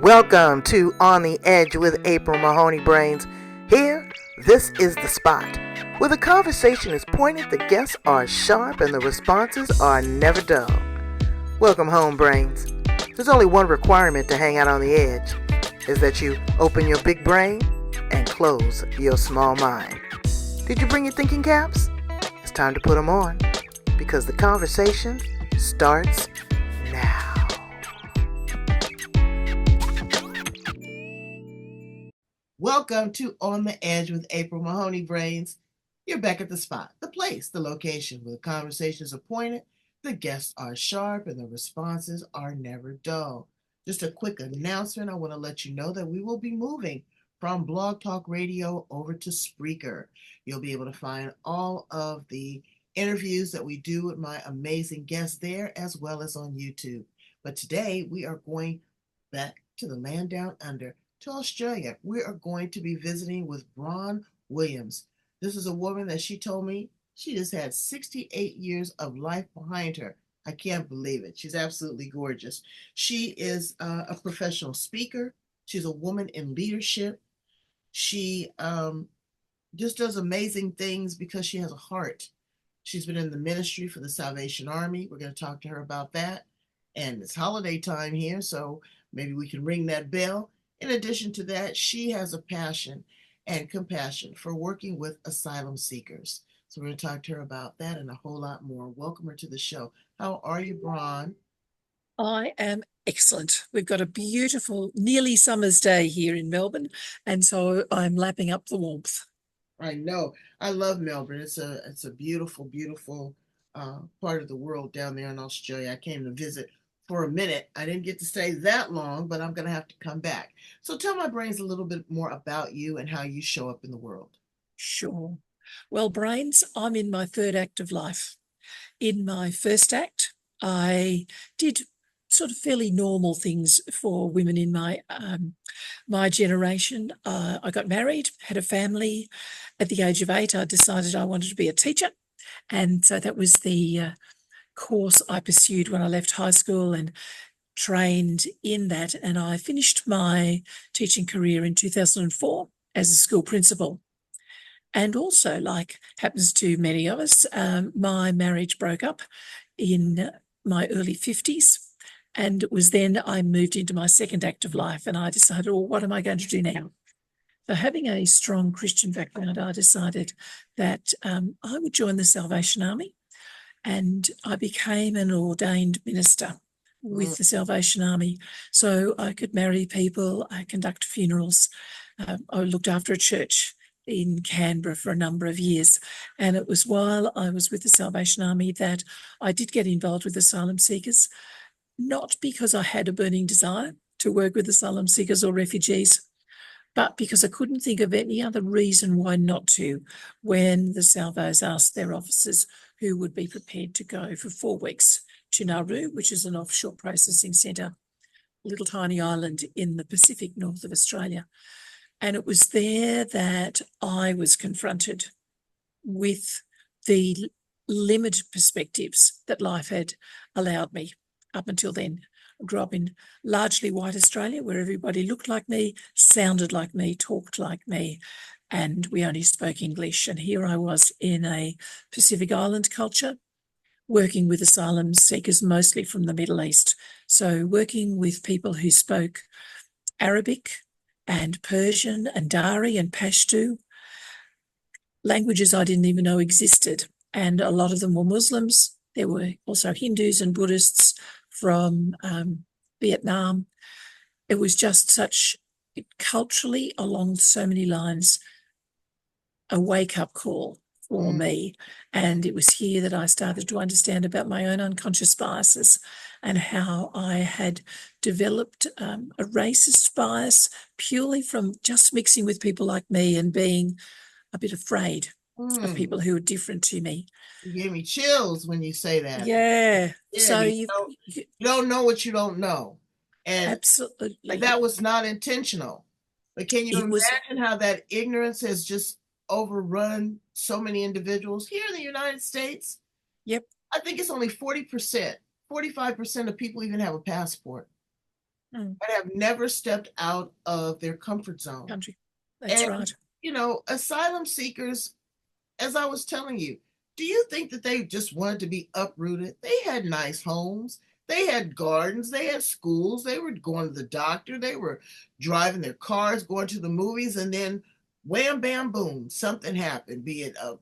Welcome to On the Edge with April Mahoney Brains. Here, this is the spot where the conversation is pointed, the guests are sharp, and the responses are never dull. Welcome home, Brains. There's only one requirement to hang out on the edge, is that you open your big brain and close your small mind. Did you bring your thinking caps? It's time to put them on, because the conversation starts now. Welcome to On the Edge with April Mahoney Brains. You're back at the spot, the place, the location where the conversations are pointed, the guests are sharp, and the responses are never dull. Just a quick announcement. I want to let you know that we will be moving from Blog Talk Radio over to Spreaker. You'll be able to find all of the interviews that we do with my amazing guests there, as well as on YouTube. But today we are going back to the land down under, to Australia. We are going to be visiting with Bron Williams. This is a woman that she told me she just had 68 years of life behind her. I can't believe it. She's absolutely gorgeous. She is a professional speaker. She's a woman in leadership. She just does amazing things because she has a heart. She's been in the ministry for the Salvation Army. We're going to talk to her about that. And it's holiday time here, so maybe we can ring that bell. In addition to that, she has a passion and compassion for working with asylum seekers. So we're going to talk to her about that and a whole lot more. Welcome her to the show. How are you, Bron? I am excellent. We've got a beautiful, nearly summer's day here in Melbourne, and so I'm lapping up the warmth. I know. I love Melbourne. It's a beautiful, beautiful part of the world down there in Australia. I came to visit for a minute. I didn't get to stay that long, but I'm going to have to come back. So tell my brains a little bit more about you and how you show up in the world. Sure. Well, Brains, I'm in my third act of life. In my first act, I did sort of fairly normal things for women in my generation. I got married, had a family. At the age of 8, I decided I wanted to be a teacher. And so that was the course I pursued when I left high school and trained in that. And I finished my teaching career in 2004 as a school principal. And also, like happens to many of us, my marriage broke up in my early 50s. And it was then I moved into my second act of life and I decided, well, what am I going to do now? So having a strong Christian background, I decided that I would join the Salvation Army. And I became an ordained minister with the Salvation Army. So I could marry people, I conduct funerals. I looked after a church in Canberra for a number of years. And it was while I was with the Salvation Army that I did get involved with asylum seekers, not because I had a burning desire to work with asylum seekers or refugees, but because I couldn't think of any other reason why not to when the Salvos asked their officers who would be prepared to go for 4 weeks to Nauru, which is an offshore processing centre, a little tiny island in the Pacific north of Australia. And it was there that I was confronted with the limited perspectives that life had allowed me up until then. I grew up in largely white Australia where everybody looked like me, sounded like me, talked like me, and we only spoke English. And here I was in a Pacific Island culture, working with asylum seekers mostly from the Middle East. So working with people who spoke Arabic and Persian and Dari and Pashto, languages I didn't even know existed. And a lot of them were Muslims. There were also Hindus and Buddhists from Vietnam. It was just such, culturally, along so many lines, a wake-up call for me. And it was here that I started to understand about my own unconscious biases and how I had developed a racist bias purely from just mixing with people like me and being a bit afraid of people who are different to me. You gave me chills when you say that. Yeah. So you don't know what you don't know. And absolutely. That was not intentional. But can you imagine how that ignorance has just overrun so many individuals here in the United States? Yep. I think it's only 40%, 45% of people even have a passport. Mm. and have never stepped out of their comfort zone. Country. That's And, right. asylum seekers, as I was telling you, do you think that they just wanted to be uprooted? They had nice homes. They had gardens. They had schools. They were going to the doctor. They were driving their cars, going to the movies, and then wham, bam, boom, something happened, be it a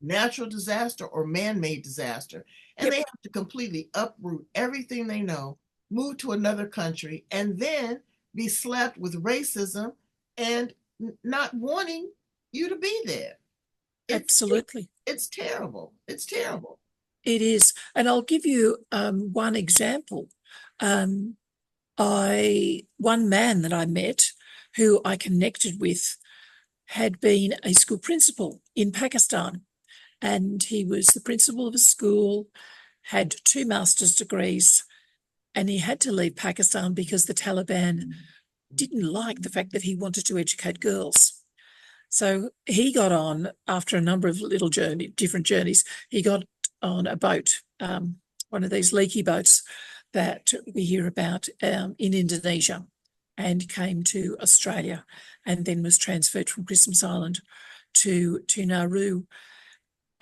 natural disaster or man-made disaster. And Yep. they have to completely uproot everything they know, move to another country, and then be slapped with racism and not wanting you to be there. It's Absolutely. it's terrible. It's terrible. It is. And I'll give you one example. Um, one man that I met who I connected with had been a school principal in Pakistan, and he was the principal of a school, had two master's degrees, and he had to leave Pakistan because the Taliban didn't like the fact that he wanted to educate girls. So he got on, after a number of different journeys, he got on a boat, one of these leaky boats that we hear about in Indonesia, and came to Australia, and then was transferred from Christmas Island to Nauru.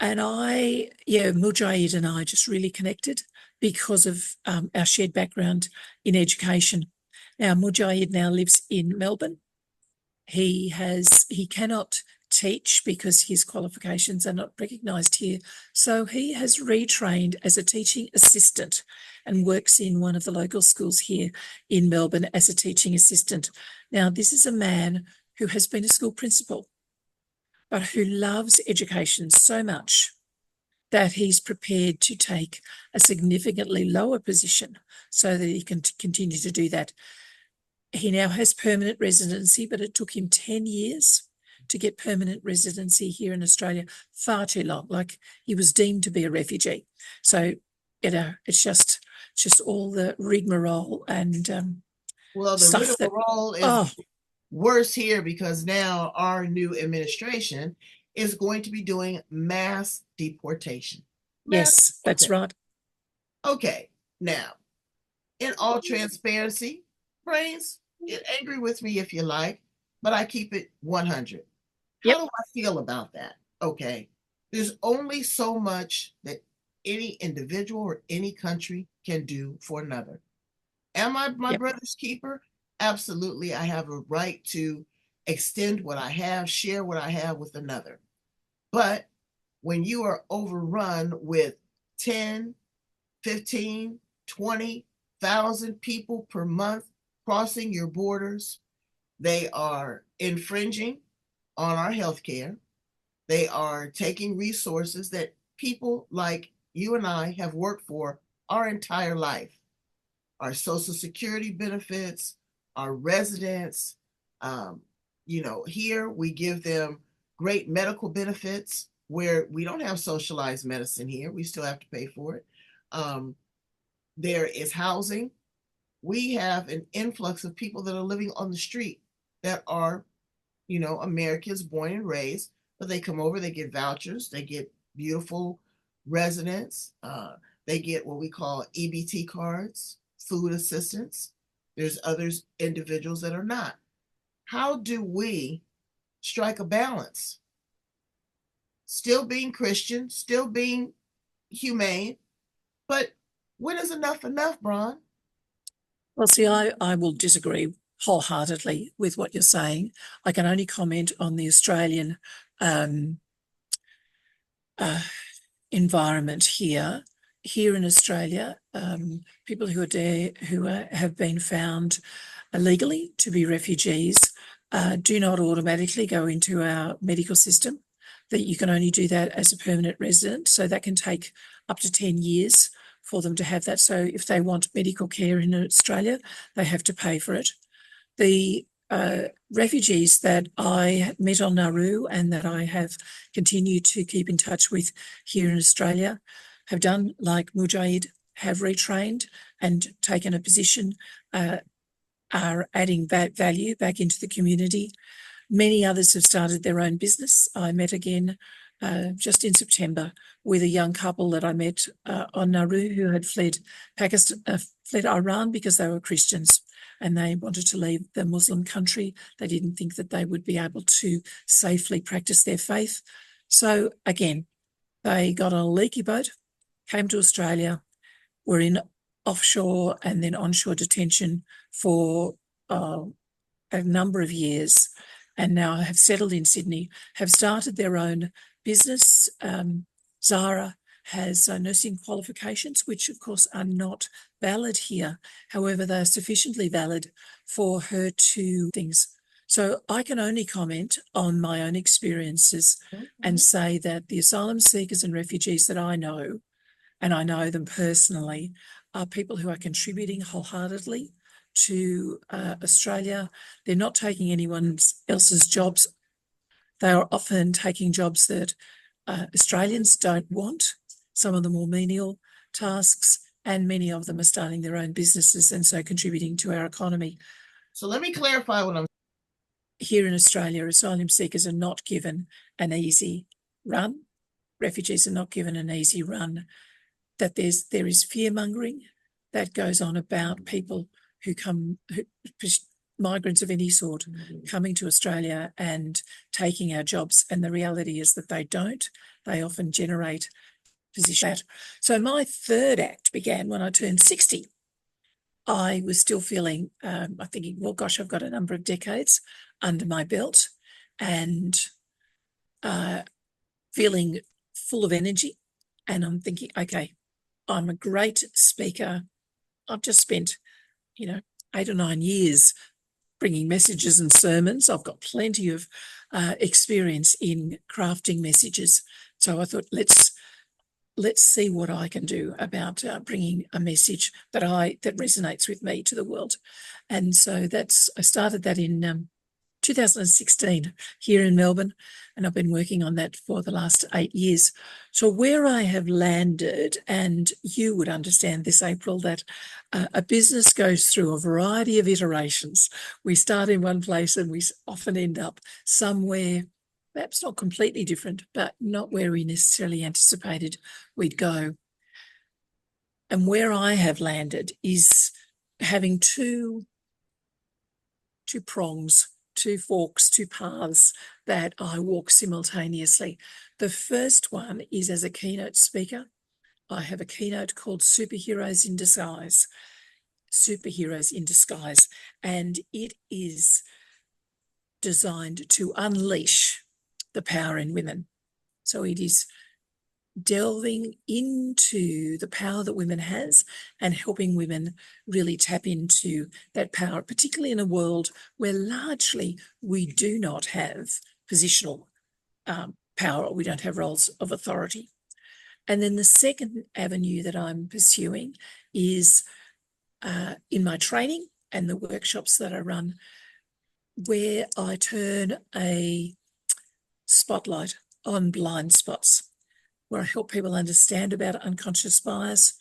And Mujahid and I just really connected because of our shared background in education. Now, Mujahid now lives in Melbourne. He cannot teach because his qualifications are not recognised here. So he has retrained as a teaching assistant and works in one of the local schools here in Melbourne as a teaching assistant. Now, this is a man who has been a school principal, but who loves education so much that he's prepared to take a significantly lower position so that he can continue to do that. He now has permanent residency, but it took him 10 years to get permanent residency here in Australia. Far too long. Like, he was deemed to be a refugee. So, it's just all the rigmarole and Well, the stuff that, rigmarole is oh, worse here because now our new administration is going to be doing mass deportation. Mass yes, that's deportation. right. Okay, now, in all transparency, praise, get angry with me if you like, but I keep it 100. How Yep, do I feel about that? Okay, there's only so much that any individual or any country can do for another. Am I my yep, brother's keeper? Absolutely. I have a right to extend what I have, share what I have with another. But when you are overrun with 10, 15, 20,000 people per month crossing your borders, they are infringing on our health care. They are taking resources that people like you and I have worked for our entire life, our Social Security benefits, our residents. Um, here we give them great medical benefits where we don't have socialized medicine here. We still have to pay for it. Um, there is housing. We have an influx of people that are living on the street that are, Americans born and raised, but they come over, they get vouchers, they get beautiful residence, they get what we call EBT cards, food assistance. There's others, individuals that are not. How do we strike a balance? Still being Christian, still being humane, but when is enough, Bron? well, see, I will disagree wholeheartedly with what you're saying. I can only comment on the Australian um, uh, environment here. Here in Australia, people who are there have been found illegally to be refugees do not automatically go into our medical system. That you can only do that as a permanent resident. So that can take up to 10 years for them to have that. So if they want medical care in Australia, they have to pay for it. The refugees that I met on Nauru and that I have continued to keep in touch with here in Australia have done like Mujahid, have retrained and taken a position, are adding value back into the community. Many others have started their own business. I met again just in September with a young couple that I met on Nauru who had fled Iran because they were Christians and they wanted to leave the Muslim country. They didn't think that they would be able to safely practice their faith. So again, they got on a leaky boat, came to Australia, were in offshore and then onshore detention for a number of years, and now have settled in Sydney, have started their own business. Zara has nursing qualifications, which of course are not valid here. However, they are sufficiently valid for her to things. So I can only comment on my own experiences and say that the asylum seekers and refugees that I know, and I know them personally, are people who are contributing wholeheartedly to Australia. They're not taking anyone else's jobs. They are often taking jobs that Australians don't want, some of the more menial tasks, and many of them are starting their own businesses and so contributing to our economy. So let me clarify what I'm Here in Australia, asylum seekers are not given an easy run. Refugees are not given an easy run. That there is fear-mongering that goes on about people who migrants of any sort, coming to Australia and taking our jobs. And the reality is that they don't. They often generate positions. So my third act began when I turned 60. I was still feeling, I'm thinking, well, gosh, I've got a number of decades under my belt and feeling full of energy. And I'm thinking, okay, I'm a great speaker. I've just spent, 8 or 9 years bringing messages and sermons. I've got plenty of experience in crafting messages. So I thought, let's see what I can do about bringing a message that resonates with me to the world. And so I started that in 2016 here in Melbourne, and I've been working on that for the last 8 years. So where I have landed, and you would understand this, April, that a business goes through a variety of iterations. We start in one place and we often end up somewhere, perhaps not completely different, but not where we necessarily anticipated we'd go. And where I have landed is having two prongs, two forks, two paths that I walk simultaneously. The first one is as a keynote speaker. I have a keynote called Superheroes in Disguise. Superheroes in Disguise. And it is designed to unleash the power in women. So it is delving into the power that women has and helping women really tap into that power, particularly in a world where largely we do not have positional power, or we don't have roles of authority. And then the second avenue that I'm pursuing is in my training and the workshops that I run, where I turn a spotlight on blind spots, where I help people understand about unconscious bias,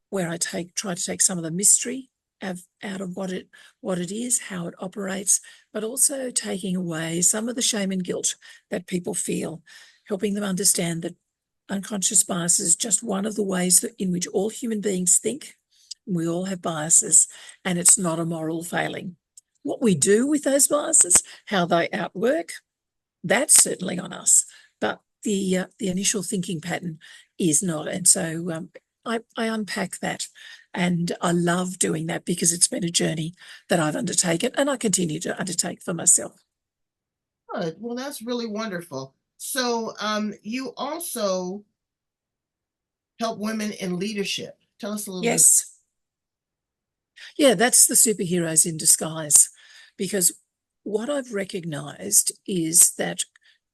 where I try to take some of the mystery out of what it is, how it operates, but also taking away some of the shame and guilt that people feel, helping them understand that unconscious bias is just one of the ways in which all human beings think. We all have biases, and it's not a moral failing. What we do with those biases, how they outwork, that's certainly on us. But the initial thinking pattern is not. And so I unpack that, and I love doing that because it's been a journey that I've undertaken and I continue to undertake for myself. Good. Well, that's really wonderful. So you also help women in leadership. Tell us a little bit. Yes. Yeah, that's the superheroes in disguise, because what I've recognised is that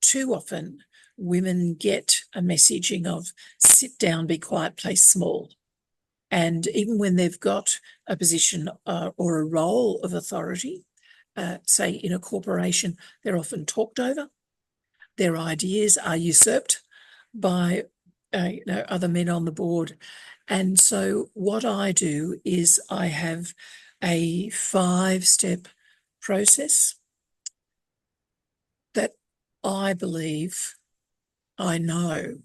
too often women get a messaging of sit down, be quiet, play small. And even when they've got a position or a role of authority, say in a corporation, they're often talked over. Their ideas are usurped by other men on the board. And so what I do is I have a 5-step process that I believe I know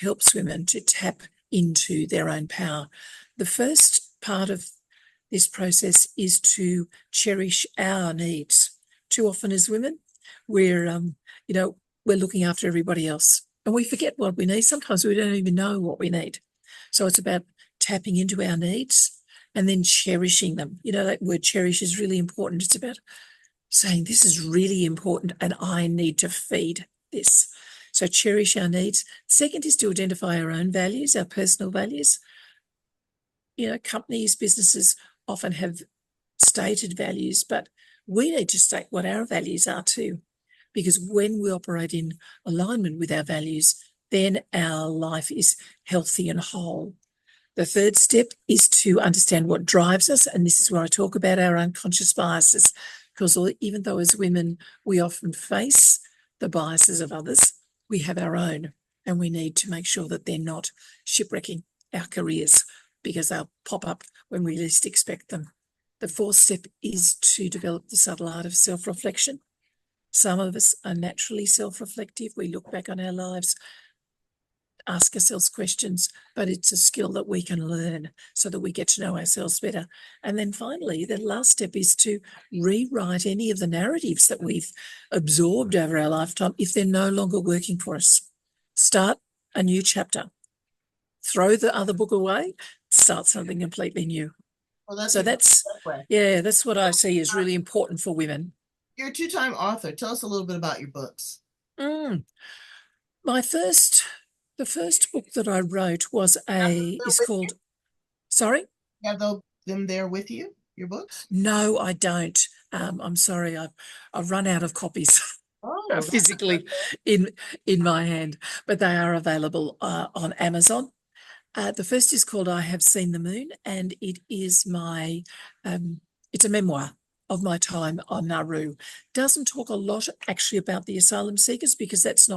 helps women to tap into their own power. The first part of this process is to cherish our needs. Too often as women, we're, you know, we're looking after everybody else and we forget what we need. Sometimes we don't even know what we need. So it's about tapping into our needs and then cherishing them. You know, that word cherish is really important. It's about saying this is really important and I need to feed this. So cherish our needs. Second is to identify our own values, our personal values. You know, companies, businesses often have stated values, but we need to state what our values are too. Because when we operate in alignment with our values, then our life is healthy and whole. The third step is to understand what drives us. And this is where I talk about our unconscious biases, because even though as women, we often face the biases of others, we have our own, and we need to make sure that they're not shipwrecking our careers because they'll pop up when we least expect them. The fourth step is to develop the subtle art of self-reflection. Some of us are naturally self-reflective. We look back on our lives, ask ourselves questions, but it's a skill that we can learn so that we get to know ourselves better. And then finally, the last step is to rewrite any of the narratives that we've absorbed over our lifetime if they're no longer working for us. Start a new chapter. Throw the other book away, start something completely new. Well, that's So a great that's, segue. yeah, that's what I see is really important for women. You're a two-time author. Tell us a little bit about your books. Mm. The first book that I wrote was is called, sorry? You have them there with you, your books? No, I don't. I'm sorry, I've run out of copies Oh, that's physically in my hand, but they are available on Amazon. The first is called I Have Seen the Moon, and it is it's a memoir of my time on Nauru. Doesn't talk a lot actually about the asylum seekers because that's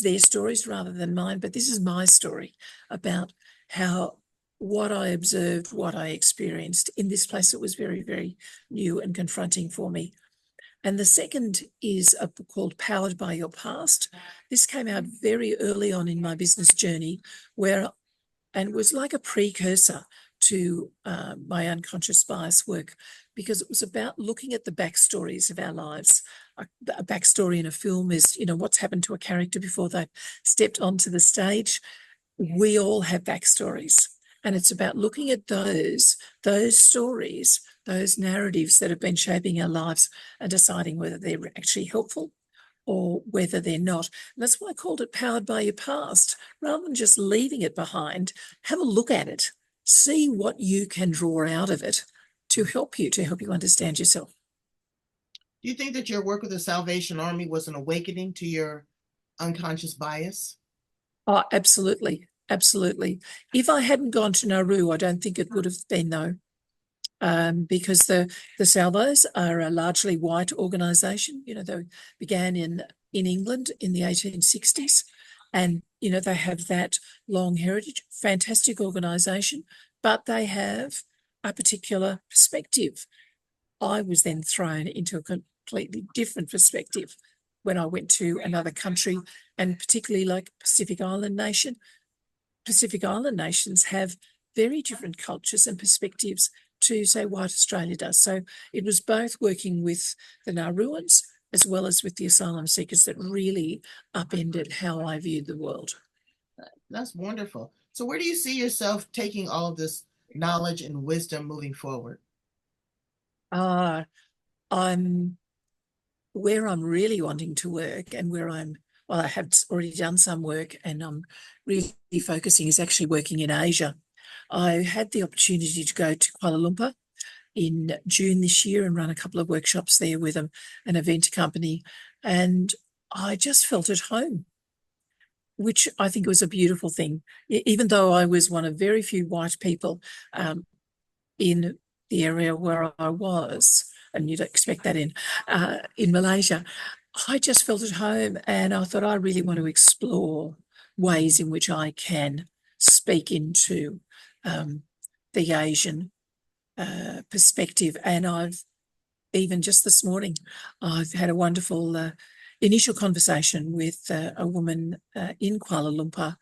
their stories rather than mine, but this is my story about what I observed, what I experienced in this place that was very, very new and confronting for me. And the second is a book called Powered by Your Past. This came out very early on in my business journey and was like a precursor to my unconscious bias work because it was about looking at the backstories of our lives. A backstory in a film is, what's happened to a character before they've stepped onto the stage. We all have backstories. And it's about looking at those stories, those narratives that have been shaping our lives and deciding whether they're actually helpful or whether they're not. And that's why I called it Powered by Your Past. Rather than just leaving it behind, have a look at it, see what you can draw out of it to help you understand yourself. Do you think that your work with the Salvation Army was an awakening to your unconscious bias? Oh, absolutely. Absolutely. If I hadn't gone to Nauru, I don't think it would have been, though. Because the Salvos are a largely white organisation. They began in England in the 1860s, and they have that long heritage. Fantastic organisation, but they have a particular perspective. I was then thrown into a completely different perspective when I went to another country, and particularly like Pacific Island nation. Pacific Island nations have very different cultures and perspectives to, say, white Australia does. So it was both working with the Nauruans as well as with the asylum seekers that really upended how I viewed the world. That's wonderful. So where do you see yourself taking all of this knowledge and wisdom moving forward? I'm where I'm really wanting to work and I have already done some work and I'm really focusing is actually working in Asia. I had the opportunity to go to Kuala Lumpur in June this year and run a couple of workshops there with an event company. And I just felt at home, which I think was a beautiful thing. Even though I was one of very few white people in the area where I was, and you'd expect that in Malaysia, I just felt at home and I thought I really want to explore ways in which I can speak into the Asian perspective. And I've even just this morning, I've had a wonderful initial conversation with a woman in Kuala Lumpur,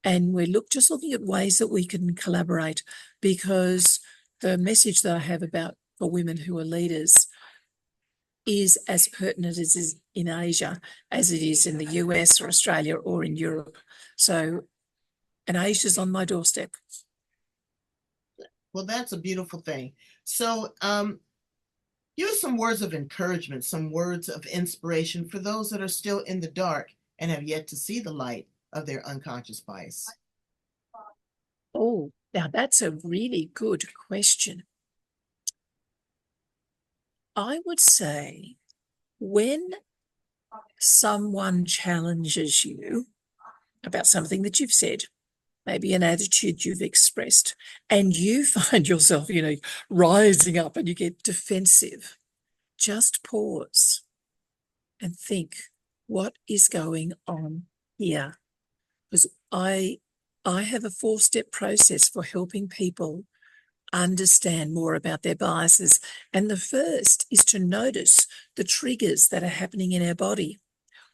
and we're just looking at ways that we can collaborate, because the message that I have about for women who are leaders is as pertinent as is in Asia as it is in the US or Australia or in Europe. So, and Asia's on my doorstep. Well, that's a beautiful thing. So, use some words of encouragement, some words of inspiration for those that are still in the dark and have yet to see the light of their unconscious bias. Oh, now that's a really good question. I would say when someone challenges you about something that you've said, maybe an attitude you've expressed, and you find yourself, rising up and you get defensive, just pause and think, what is going on here? Because I have a 4-step process for helping people understand more about their biases. And the first is to notice the triggers that are happening in our body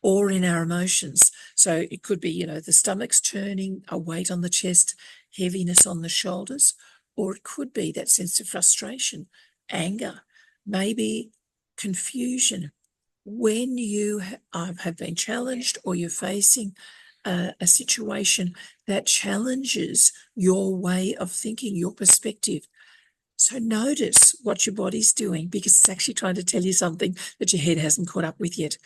or in our emotions. So it could be, the stomach's turning, a weight on the chest, heaviness on the shoulders, or it could be that sense of frustration, anger, maybe confusion. When you have been challenged or you're facing a situation that challenges your way of thinking, your perspective. So notice what your body's doing, because it's actually trying to tell you something that your head hasn't caught up with yet.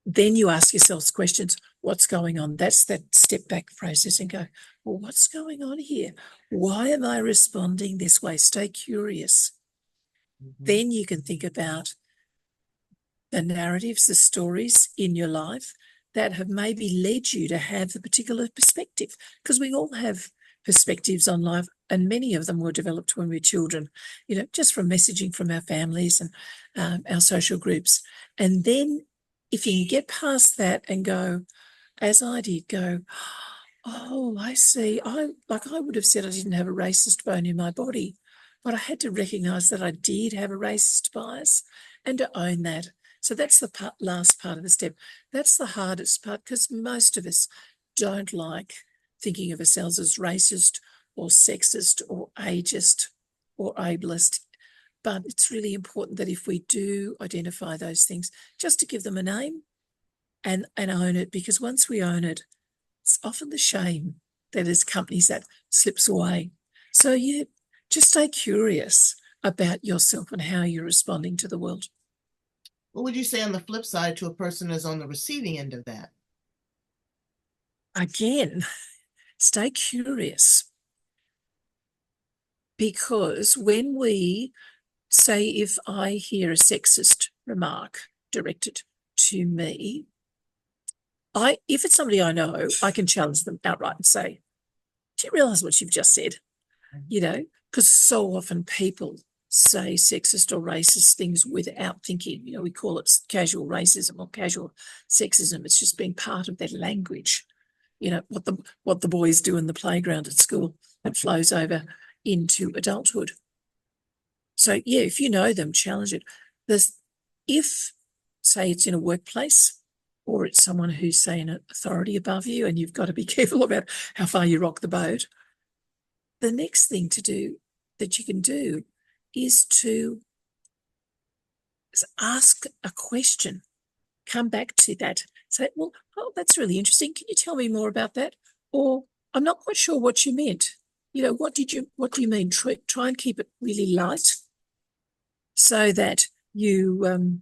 Then you ask yourselves questions, what's going on? That's that step back process and go, well, what's going on here? Why am I responding this way? Stay curious. Mm-hmm. Then you can think about the narratives, the stories in your life that have maybe led you to have the particular perspective, because we all have perspectives on life, and many of them were developed when we were children, just from messaging from our families and our social groups. And then if you can get past that and go, as I did, go, oh, I see. I would have said I didn't have a racist bone in my body, but I had to recognize that I did have a racist bias and to own that. So that's the last part of the step. That's the hardest part, because most of us don't like thinking of ourselves as racist or sexist or ageist or ableist. But it's really important that if we do identify those things, just to give them a name and own it, because once we own it, it's often the shame that accompanies that slips away. So yeah, just stay curious about yourself and how you're responding to the world. What would you say on the flip side to a person who's on the receiving end of that? Again, stay curious, because when we say, if I hear a sexist remark directed to me, if it's somebody I know, I can challenge them outright and say, do you realize what you've just said? Because so often people say sexist or racist things without thinking. We call it casual racism or casual sexism. It's just being part of their language. What the boys do in the playground at school, that flows over into adulthood. So yeah, if you know them, challenge it. If, say, it's in a workplace or it's someone who's, say, an authority above you, and you've got to be careful about how far you rock the boat, the next thing to do that you can do is to ask a question, come back to that, say, well, oh, that's really interesting. Can you tell me more about that? Or I'm not quite sure what you meant. What do you mean? Try and keep it really light so that you,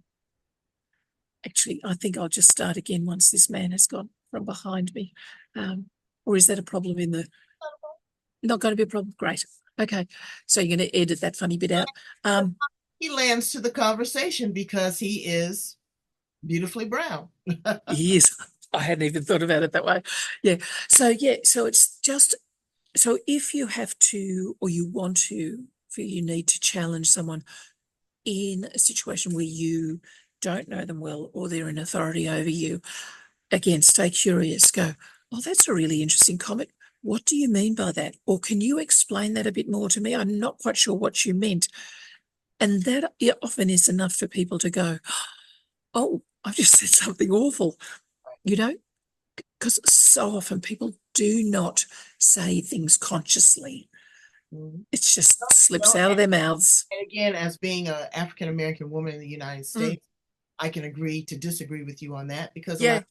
actually, I think I'll just start again once this man has gone from behind me. Or is that a problem not going to be a problem? Great. Okay. So you're going to edit that funny bit out. He lands to the conversation because he is beautifully brown. He is. I hadn't even thought about it that way. Yeah. So it's just, so if you have to, or you want to, you need to challenge someone in a situation where you don't know them well or they're in authority over you, again, stay curious. Go, oh, that's a really interesting comment. What do you mean by that? Or can you explain that a bit more to me? I'm not quite sure what you meant. And that often is enough for people to go, oh, I've just said something awful, you know, because so often people do not say things consciously. Mhm. It just slips No, out of their mouths. and again, as being an African American woman in the United Mm, States, I can agree to disagree with you on that because a lot yeah.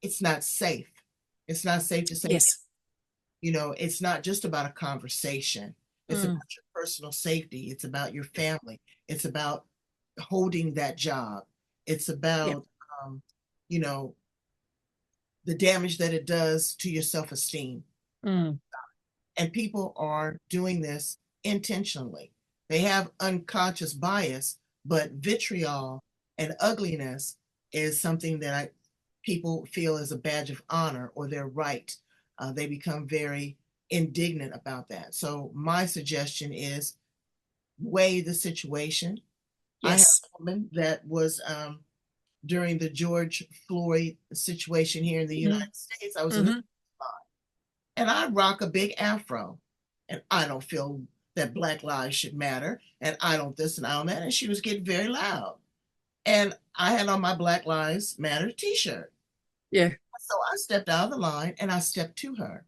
it's not safe. It's not safe to say, Yes. it's not just about a conversation. It's Mm, about your personal safety. It's about your family. It's about holding that job. It's yeah. about, um, you know, the damage that it does to your self-esteem. Mm, And people are doing this intentionally. They have unconscious bias, but vitriol and ugliness is something that people feel is a badge of honor or their right. They become very indignant about that. So my suggestion is weigh the situation. I have yes. a woman that was during the George Floyd situation here in the Mm, United States. I was in the hmm and I rock a big afro. And I don't feel that Black lives should matter. And I don't this and I don't that. And she was getting very loud. And I had on my Black Lives Matter t shirt. yeah. So I stepped out of the line and I stepped to her.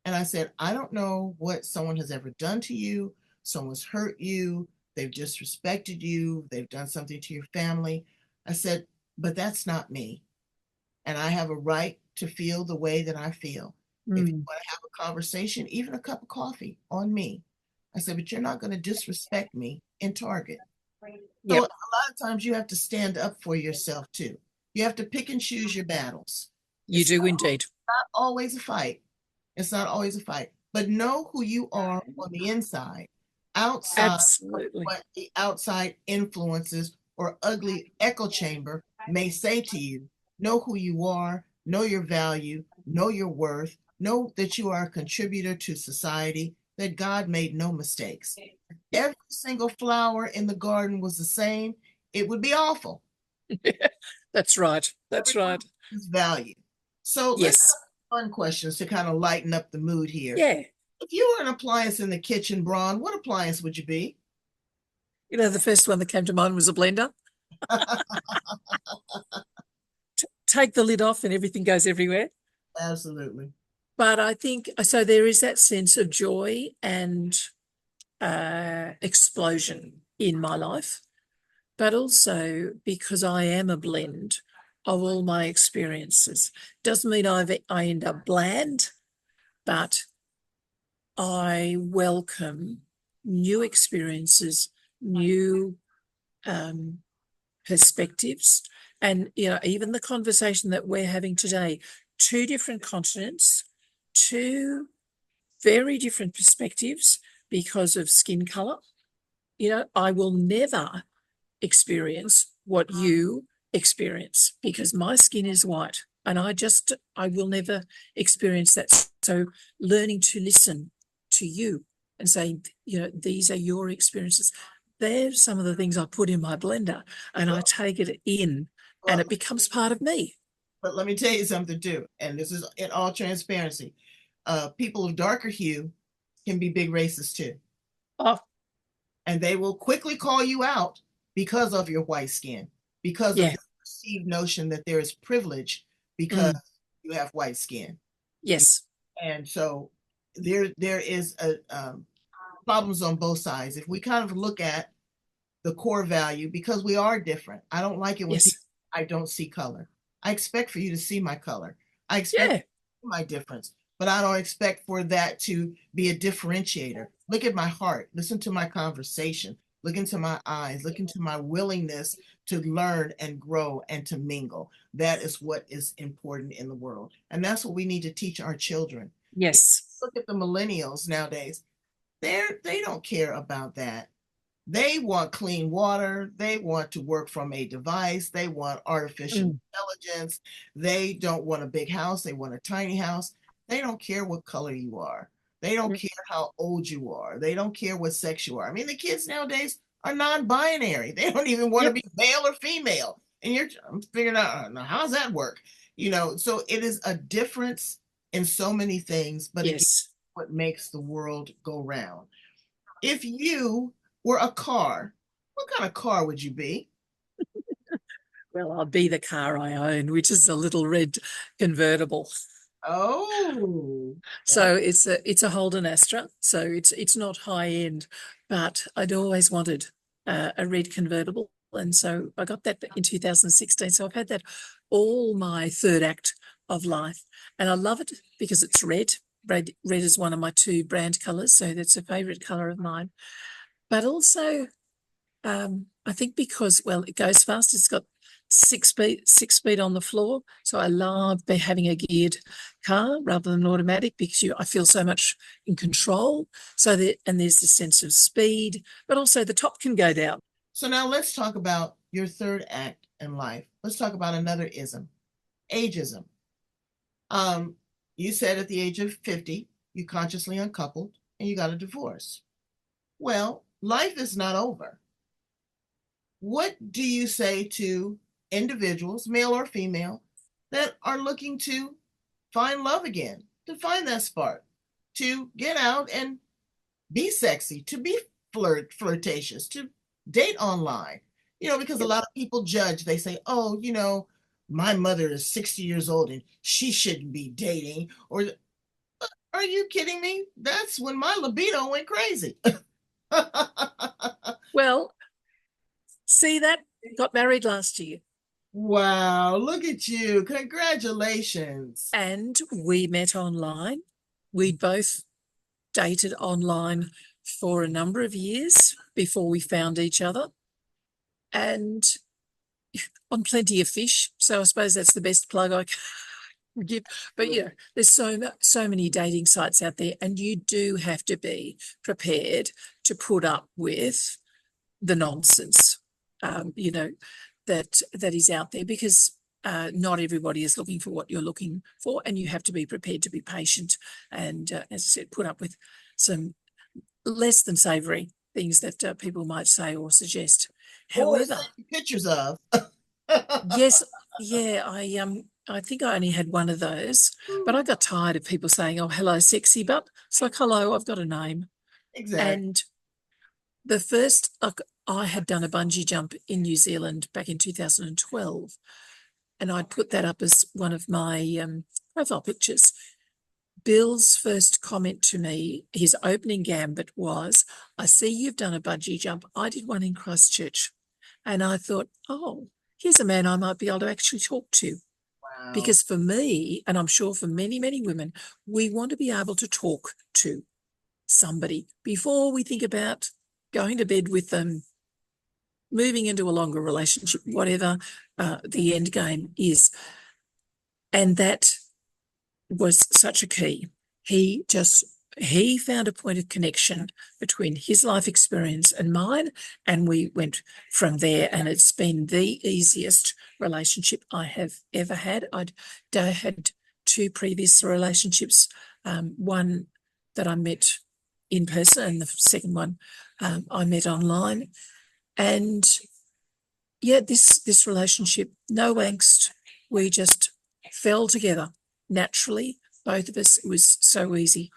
And I said, I don't know what someone has ever done to you. Someone's hurt you. They've disrespected you. They've done something to your family. I said, but that's not me. And I have a right to feel the way that I feel. If you Mm, want to have a conversation, even a cup of coffee on me. I said, but you're not going to disrespect me in Target. So a yep. lot of times you have to stand up for yourself too. You have to pick and choose your battles. You It's do indeed. not always a fight. It's not always a fight, but know who you are on the inside, outside Absolutely. what the outside influences or ugly echo chamber may say to you. Know who you are, know your value, know your worth, know that you are a contributor to society, that God made no mistakes. Yep. Every single flower in the garden was the same, it would be awful. That's right. That's Everyone right. has value. So let's Yes. have fun questions to kind of lighten up the mood here. Yeah. If you were an appliance in the kitchen, Bron, what appliance would you be? You know, the first one that came to mind was a blender. Take the lid off and everything goes everywhere. Absolutely. But I think so. There is that sense of joy and explosion in my life, but also because I am a blend of all my experiences. Doesn't mean I end up bland, but I welcome new experiences, new um, perspectives, and even the conversation that we're having today. Two different continents, two very different perspectives because of skin color. I will never experience what you experience because my skin is white and I will never experience that. So learning to listen to you and saying, these are your experiences. They're some of the things I put in my blender and I Well, take it in and well, it becomes part of me. but let me tell you something too, and this is in all transparency. People of darker hue can be big racists too, Oh, and they will quickly call you out because of your white skin, because of yeah. the perceived notion that there is privilege because Mm, you have white skin. yes. And so there is a problems on both sides. If we kind of look at the core value, because we are different. I don't like it when people Yes. I don't see color. I expect for you to see my color. I expect Yeah. my difference, but I don't expect for that to be a differentiator. Look at my heart. Listen to my conversation. Look into my eyes. Look into my willingness to learn and grow and to mingle. That is what is important in the world. And that's what we need to teach our children. Yes. Look at the millennials nowadays. They don't care about that. They want clean water. They want to work from a device. They want artificial Mm, intelligence. They don't want a big house. They want a tiny house. They don't care what color you are. They don't mm, care how old you are. They don't care what sex you are. I mean, the kids nowadays are non-binary. They don't even want to yep. be male or female. And I'm figuring out now, how does that work? So it is a difference in so many things, but again, Yes. what makes the world go round. If you were a car, what kind of car would you be? Well, I'll be the car I own, which is a little red convertible. Oh, So it's a Holden Astra. So it's not high end, but I'd always wanted a red convertible, and so I got that in 2016. So I've had that all my third act of life, and I love it because it's red. Red is one of my two brand colours, so that's a favourite colour of mine. But also, I think because, well, it goes fast. It's got six speed on the floor. So I love having a geared car rather than automatic because I feel so much in control. And there's this sense of speed, but also the top can go down. so now let's talk about your third act in life. Let's talk about another ism, ageism. Um, you said at the age of 50, you consciously uncoupled and you got a divorce. Well, life is not over. What do you say to individuals, male or female, that are looking to find love again, to find that spark, to get out and be sexy, to be flirtatious, to date online? Because a Yep. lot of people judge. They say, oh, my mother is 60 years old and she shouldn't be dating. Or are you kidding me? That's when my libido went crazy. Well, see that? Got married last year. Wow, look at you. Congratulations. And we met online. We both dated online for a number of years before we found each other. And on Plenty of Fish. So I suppose that's the best plug I can give. But yeah, there's so many dating sites out there, and you do have to be prepared to put up with the nonsense, that is out there because not everybody is looking for what you're looking for, and you have to be prepared to be patient and, as I said, put up with some less than savoury things that people might say or suggest. Or However, send pictures of. yes, yeah, I think I only had one of those, but I got tired of people saying, "Oh, hello, sexy butt." It's like, "Hello, I've got a name." Exactly. And the first, like, I had done a bungee jump in New Zealand back in 2012, and I'd put that up as one of my profile pictures. Bill's first comment to me, his opening gambit was, "I see you've done a bungee jump. I did one in Christchurch." And I thought, oh, here's a man I might be able to actually talk to. Wow. Because for me, and I'm sure for many, many women, we want to be able to talk to somebody before we think about going to bed with them, moving into a longer relationship, whatever the end game is. And that was such a key. He found a point of connection between his life experience and mine, and we went from there. And it's been the easiest relationship I have ever had. I'd had two previous relationships, one that I met in person, and the second one I met online. And yeah, this relationship, no angst. We just fell together naturally, both of us. It was so easy.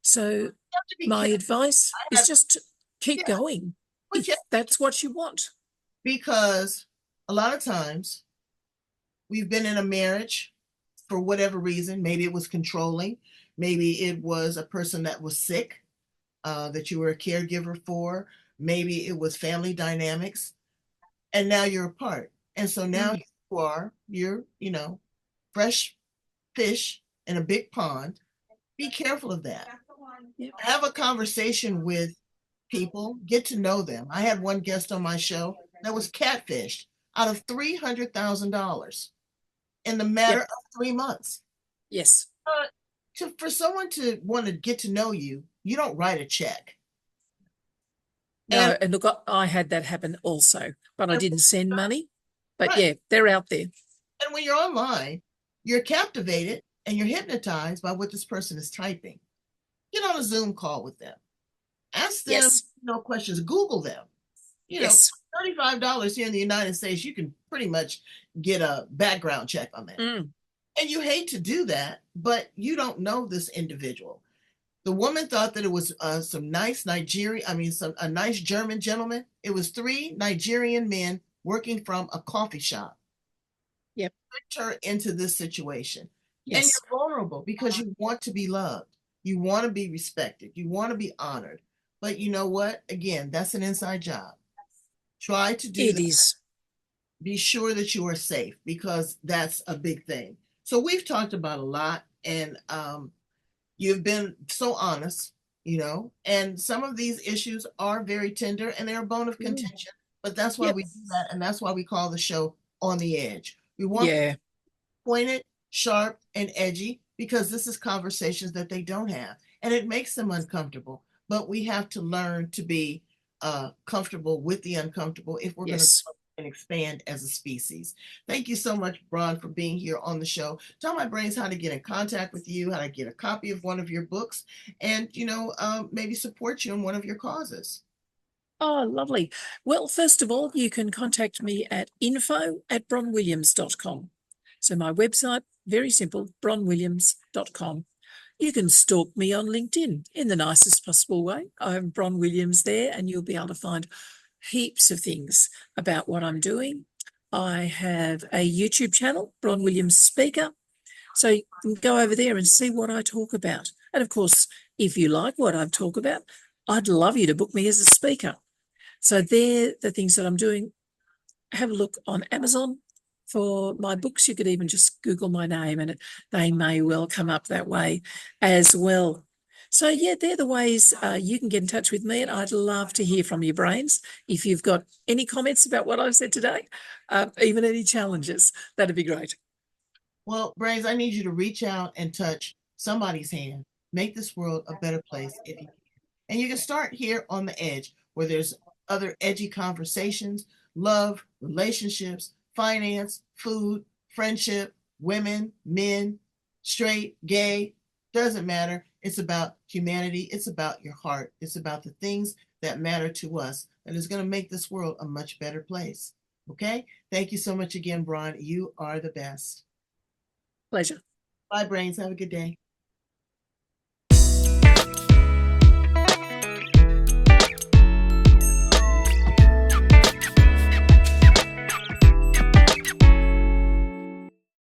So You have to be my careful. advice I is have, just to keep yeah, going but yeah, if that's what you want. because a lot of times we've been in a marriage for whatever reason. Maybe it was controlling. Maybe it was a person that was sick, that you were a caregiver for. Maybe it was family dynamics. And now you're apart. And so now Mm. you're fresh fish in a big pond. Be careful of that. Yep. Have a conversation with people, get to know them. I had one guest on my show that was catfished out of $300,000 in the matter Yep. of 3 months. Yes. Uh, for someone to want to get to know you, you don't write a check. And, No, and look, I had that happen also, but I and didn't send money. But right, yeah, they're out there. and when you're online, you're captivated and you're hypnotized by what this person is typing. Get on a Zoom call with them. Ask them Yes. no questions. Google them. Yes. $35 here in the United States, you can pretty much get a background check on that. Mm. And you hate to do that, but you don't know this individual. The woman thought that it was some nice Nigerian, I mean, a nice German gentleman. It was three Nigerian men working from a coffee shop. Yep. Her into this situation. And Yes. you're vulnerable because you want to be loved. You want to be respected. You want to be honored. But you know what? Again, that's an inside job. Try to do It that. is. Be sure that you are safe because that's a big thing. So we've talked about a lot, and you've been so honest, and some of these issues are very tender and they're a bone of contention. But that's why Yep. we do that, and that's why we call the show On the Edge. We want Yeah. pointed, sharp, and edgy because this is conversations that they don't have, and it makes them uncomfortable. But we have to learn to be comfortable with the uncomfortable if we're going to Yes. grow and expand as a species. Thank you so much, Bron, for being here on the show. Tell my brains how to get in contact with you, how to get a copy of one of your books, and maybe support you in one of your causes. Oh, lovely. Well, first of all, you can contact me at info@bronwilliams.com. So my website, very simple, bronwilliams.com. You can stalk me on LinkedIn in the nicest possible way. I'm Bron Williams there, and you'll be able to find heaps of things about what I'm doing. I have a YouTube channel, Bron Williams Speaker. So you can go over there and see what I talk about. And of course, if you like what I talk about, I'd love you to book me as a speaker. So they're the things that I'm doing. Have a look on Amazon for my books. You could even just Google my name and they may well come up that way as well. So yeah, they're the ways you can get in touch with me, and I'd love to hear from your brains. If you've got any comments about what I've said today, even any challenges, that'd be great. Well, Brains, I need you to reach out and touch somebody's hand. Make this world a better place if you can. And you can start here on the edge where there's other edgy conversations, love, relationships, finance, food, friendship, women, men, straight, gay, doesn't matter. It's about humanity. It's about your heart. It's about the things that matter to us that is going to make this world a much better place. Okay? Thank you so much again, Bron. You are the best. Pleasure. Bye, Brains. Have a good day.